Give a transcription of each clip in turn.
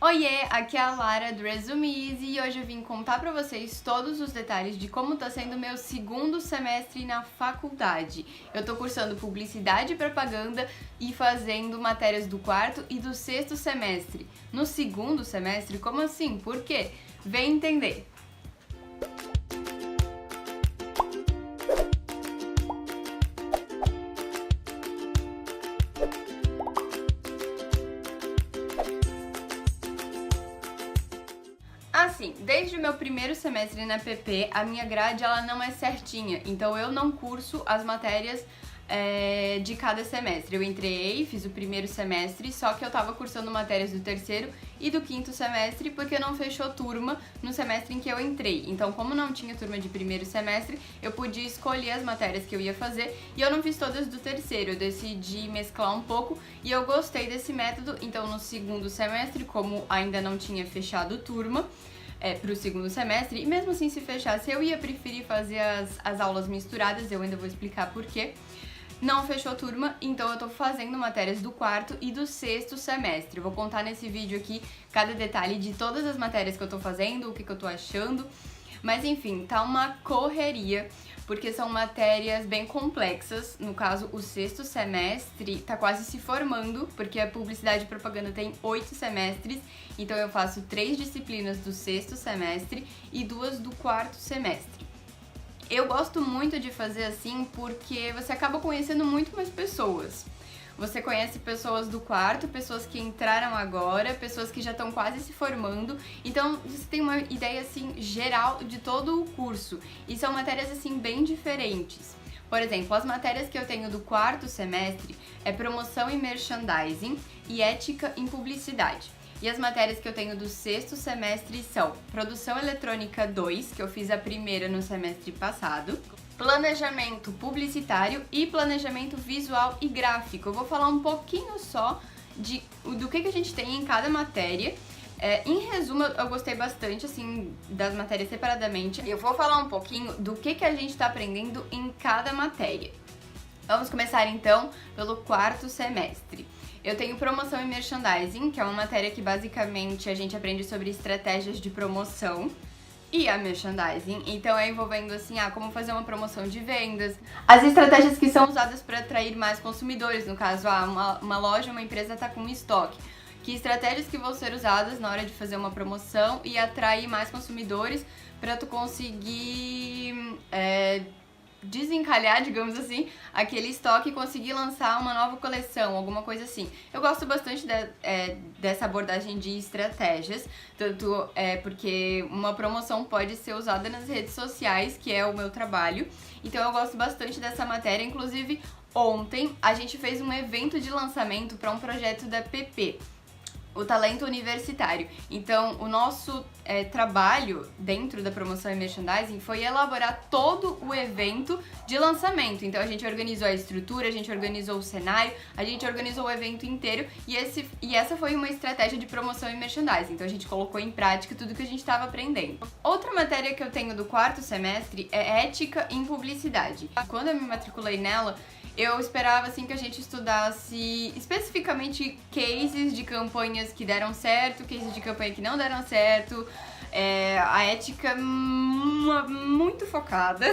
Oiê, aqui é a Lara do Resume Easy e hoje eu vim contar pra vocês todos os detalhes de como tá sendo o meu segundo semestre na faculdade. Eu tô cursando Publicidade e Propaganda e fazendo matérias do quarto e do sexto semestre. No segundo semestre, como assim? Por quê? Vem entender! Assim, desde o meu primeiro semestre na PP, a minha grade ela não é certinha, então eu não curso as matérias de cada semestre. Eu entrei, fiz o primeiro semestre, só que eu tava cursando matérias do terceiro e do quinto semestre porque não fechou turma no semestre em que eu entrei. Então, como não tinha turma de primeiro semestre, eu podia escolher as matérias que eu ia fazer e eu não fiz todas do terceiro, eu decidi mesclar um pouco e eu gostei desse método. Então, no segundo semestre, como ainda não tinha fechado turma, pro segundo semestre, e mesmo assim se fechasse, eu ia preferir fazer as aulas misturadas, eu ainda vou explicar por quê. Não fechou turma, então eu tô fazendo matérias do quarto e do sexto semestre. Eu vou contar nesse vídeo aqui cada detalhe de todas as matérias que eu tô fazendo, o que eu tô achando. Mas enfim, tá uma correria, porque são matérias bem complexas. No caso, o sexto semestre tá quase se formando, porque a Publicidade e Propaganda tem 8 semestres, então eu faço 3 disciplinas do sexto semestre e 2 do quarto semestre. Eu gosto muito de fazer assim porque você acaba conhecendo muito mais pessoas. Você conhece pessoas do quarto, pessoas que entraram agora, pessoas que já estão quase se formando. Então você tem uma ideia assim geral de todo o curso. E são matérias assim bem diferentes. Por exemplo, as matérias que eu tenho do quarto semestre é promoção e merchandising e ética em publicidade. E as matérias que eu tenho do sexto semestre são Produção Eletrônica 2, que eu fiz a primeira no semestre passado, Planejamento Publicitário e Planejamento Visual e Gráfico. Eu vou falar um pouquinho só do que a gente tem em cada matéria. Em resumo, eu gostei bastante assim das matérias separadamente. Eu vou falar um pouquinho do que a gente está aprendendo em cada matéria. Vamos começar então pelo quarto semestre. Eu tenho promoção e merchandising, que é uma matéria que basicamente a gente aprende sobre estratégias de promoção e a merchandising. Então é envolvendo assim, como fazer uma promoção de vendas, as estratégias que são usadas para atrair mais consumidores, no caso, uma loja, uma empresa está com estoque. Que estratégias que vão ser usadas na hora de fazer uma promoção e atrair mais consumidores para tu conseguir desencalhar, digamos assim, aquele estoque e conseguir lançar uma nova coleção, alguma coisa assim. Eu gosto bastante dessa abordagem de estratégias, tanto porque uma promoção pode ser usada nas redes sociais, que é o meu trabalho, então eu gosto bastante dessa matéria. Inclusive, ontem a gente fez um evento de lançamento para um projeto da PP, o Talento Universitário. Então, o nosso trabalho dentro da promoção e merchandising foi elaborar todo o evento de lançamento. Então, a gente organizou a estrutura, a gente organizou o cenário, a gente organizou o evento inteiro e essa foi uma estratégia de promoção e merchandising. Então, a gente colocou em prática tudo que a gente estava aprendendo. Outra matéria que eu tenho do quarto semestre é Ética em Publicidade. Quando eu me matriculei nela, eu esperava assim que a gente estudasse especificamente cases de campanhas que deram certo, cases de campanha que não deram certo, a ética muito focada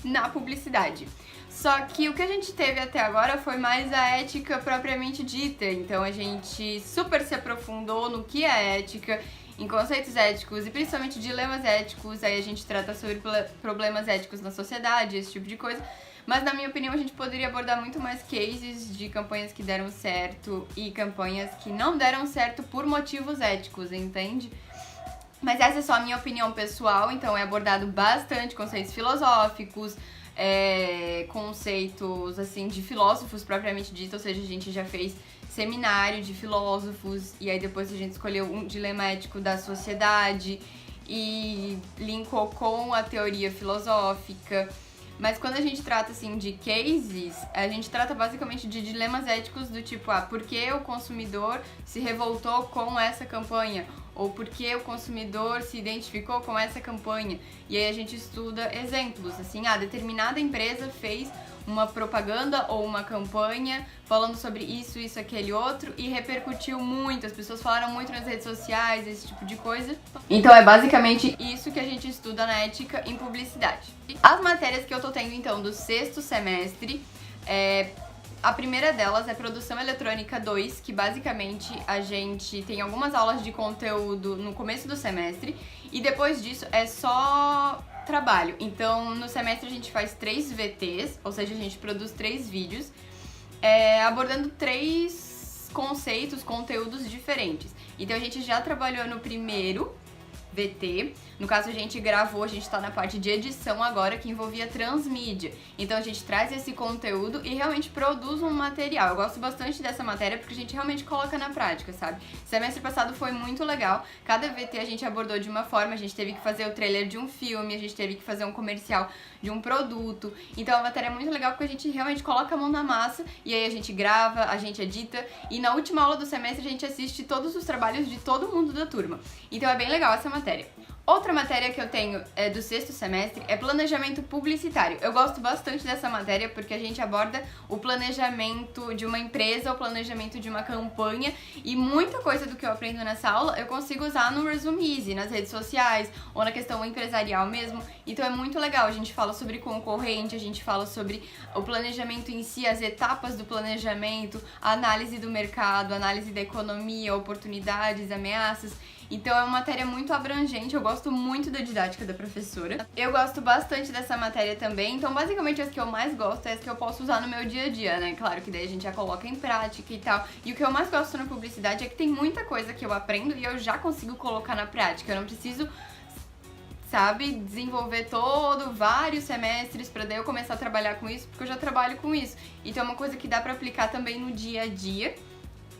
na publicidade. Só que o que a gente teve até agora foi mais a ética propriamente dita, então a gente super se aprofundou no que é ética, em conceitos éticos e principalmente dilemas éticos. Aí a gente trata sobre problemas éticos na sociedade, esse tipo de coisa. Mas, na minha opinião, a gente poderia abordar muito mais cases de campanhas que deram certo e campanhas que não deram certo por motivos éticos, entende? Mas essa é só a minha opinião pessoal, então é abordado bastante conceitos filosóficos, conceitos, assim, de filósofos propriamente dito, ou seja, a gente já fez seminário de filósofos e aí depois a gente escolheu um dilema ético da sociedade e linkou com a teoria filosófica. Mas quando a gente trata, assim, de cases, a gente trata basicamente de dilemas éticos do tipo, por que o consumidor se revoltou com essa campanha? Ou por que o consumidor se identificou com essa campanha? E aí a gente estuda exemplos, assim, determinada empresa fez uma propaganda ou uma campanha falando sobre isso, aquele outro, e repercutiu muito, as pessoas falaram muito nas redes sociais, esse tipo de coisa. Então é basicamente isso que a gente estuda na ética em publicidade. As matérias que eu tô tendo então do 6º semestre, a primeira delas é Produção Eletrônica 2, que basicamente a gente tem algumas aulas de conteúdo no começo do semestre, e depois disso é só trabalho. Então no semestre a gente faz 3 VTs, ou seja, a gente produz 3 vídeos, abordando 3 conceitos, conteúdos diferentes. Então a gente já trabalhou no primeiro VT, no caso a gente gravou, a gente tá na parte de edição agora, que envolvia transmídia. Então a gente traz esse conteúdo e realmente produz um material. Eu gosto bastante dessa matéria porque a gente realmente coloca na prática, sabe? Semestre passado foi muito legal, cada VT a gente abordou de uma forma, a gente teve que fazer o trailer de um filme, a gente teve que fazer um comercial de um produto. Então a matéria é muito legal porque a gente realmente coloca a mão na massa e aí a gente grava, a gente edita e na última aula do semestre a gente assiste todos os trabalhos de todo mundo da turma. Então é bem legal essa matéria. Outra matéria que eu tenho do 6º semestre é planejamento publicitário. Eu gosto bastante dessa matéria porque a gente aborda o planejamento de uma empresa, o planejamento de uma campanha e muita coisa do que eu aprendo nessa aula eu consigo usar no Resume Easy, nas redes sociais ou na questão empresarial mesmo. Então é muito legal, a gente fala sobre concorrente, a gente fala sobre o planejamento em si, as etapas do planejamento, a análise do mercado, a análise da economia, oportunidades, ameaças. Então é uma matéria muito abrangente, eu gosto muito da didática da professora. Eu gosto bastante dessa matéria também, então basicamente as que eu mais gosto é as que eu posso usar no meu dia a dia, né? Claro que daí a gente já coloca em prática e tal. E o que eu mais gosto na publicidade é que tem muita coisa que eu aprendo e eu já consigo colocar na prática. Eu não preciso, sabe, desenvolver vários semestres pra daí eu começar a trabalhar com isso, porque eu já trabalho com isso. Então é uma coisa que dá pra aplicar também no dia a dia.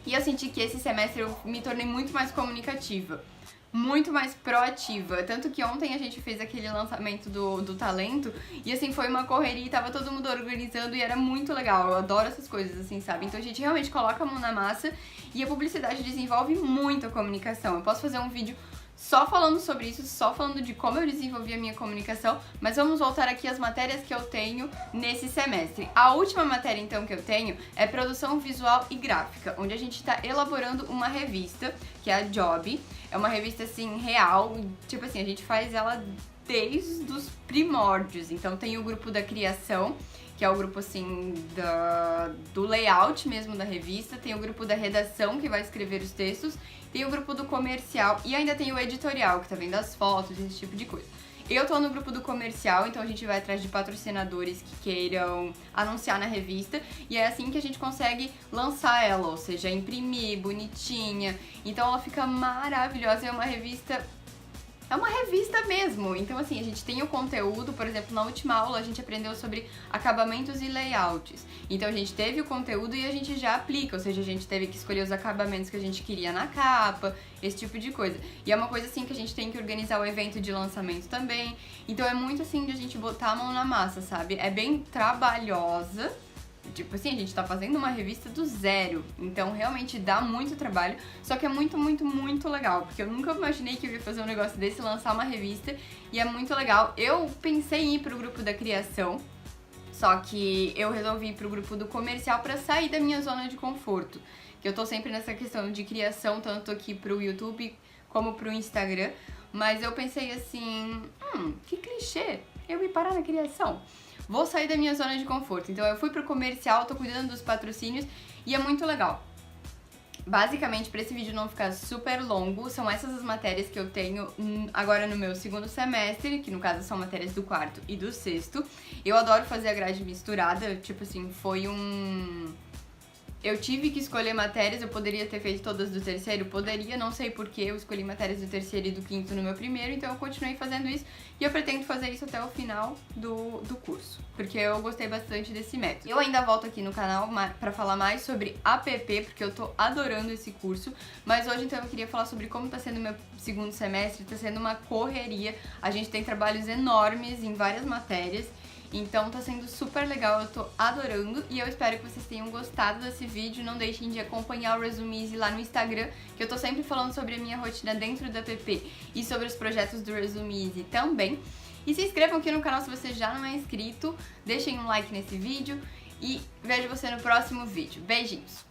E eu senti que esse semestre eu me tornei muito mais comunicativa, muito mais proativa. Tanto que ontem a gente fez aquele lançamento do talento e assim, foi uma correria e tava todo mundo organizando e era muito legal. Eu adoro essas coisas assim, sabe? Então a gente realmente coloca a mão na massa e a publicidade desenvolve muito a comunicação. Eu posso fazer um vídeo só falando sobre isso, só falando de como eu desenvolvi a minha comunicação, mas vamos voltar aqui às matérias que eu tenho nesse semestre. A última matéria, então, que eu tenho é Produção Visual e Gráfica, onde a gente está elaborando uma revista, que é a Job. É uma revista, assim, real, tipo assim, a gente faz ela desde os primórdios. Então tem o grupo da criação, que é o grupo, assim, do layout mesmo da revista, tem o grupo da redação, que vai escrever os textos, tem o grupo do comercial e ainda tem o editorial, que tá vendo as fotos, esse tipo de coisa. Eu tô no grupo do comercial, então a gente vai atrás de patrocinadores que queiram anunciar na revista e é assim que a gente consegue lançar ela, ou seja, imprimir bonitinha. Então ela fica maravilhosa, é uma revista mesmo. Então assim, a gente tem o conteúdo, por exemplo, na última aula a gente aprendeu sobre acabamentos e layouts. Então a gente teve o conteúdo e a gente já aplica, ou seja, a gente teve que escolher os acabamentos que a gente queria na capa, esse tipo de coisa. E é uma coisa assim que a gente tem que organizar o evento de lançamento também. Então é muito assim de a gente botar a mão na massa, sabe? É bem trabalhosa. Tipo assim, a gente tá fazendo uma revista do zero, então realmente dá muito trabalho, só que é muito, muito, muito legal, porque eu nunca imaginei que eu ia fazer um negócio desse, lançar uma revista, e é muito legal. Eu pensei em ir pro grupo da criação, só que eu resolvi ir pro grupo do comercial pra sair da minha zona de conforto, que eu tô sempre nessa questão de criação, tanto aqui pro YouTube como pro Instagram, mas eu pensei assim, que clichê, eu ir parar na criação. Vou sair da minha zona de conforto. Então eu fui pro comercial, tô cuidando dos patrocínios e é muito legal. Basicamente, para esse vídeo não ficar super longo, são essas as matérias que eu tenho agora no meu 2º semestre, que no caso são matérias do 4º e do 6º. Eu adoro fazer a grade misturada, tipo assim, foi Eu tive que escolher matérias, eu poderia ter feito todas do 3º, poderia, não sei porquê, eu escolhi matérias do 3º e do 5º no meu 1º, então eu continuei fazendo isso e eu pretendo fazer isso até o final do curso, porque eu gostei bastante desse método. Eu ainda volto aqui no canal pra falar mais sobre APP, porque eu tô adorando esse curso, mas hoje então eu queria falar sobre como tá sendo o meu 2º semestre, tá sendo uma correria, a gente tem trabalhos enormes em várias matérias, então tá sendo super legal, eu tô adorando e eu espero que vocês tenham gostado desse vídeo. Não deixem de acompanhar o Resume Easy lá no Instagram, que eu tô sempre falando sobre a minha rotina dentro da PP e sobre os projetos do Resume Easy também. E se inscrevam aqui no canal se você já não é inscrito, deixem um like nesse vídeo e vejo você no próximo vídeo. Beijinhos!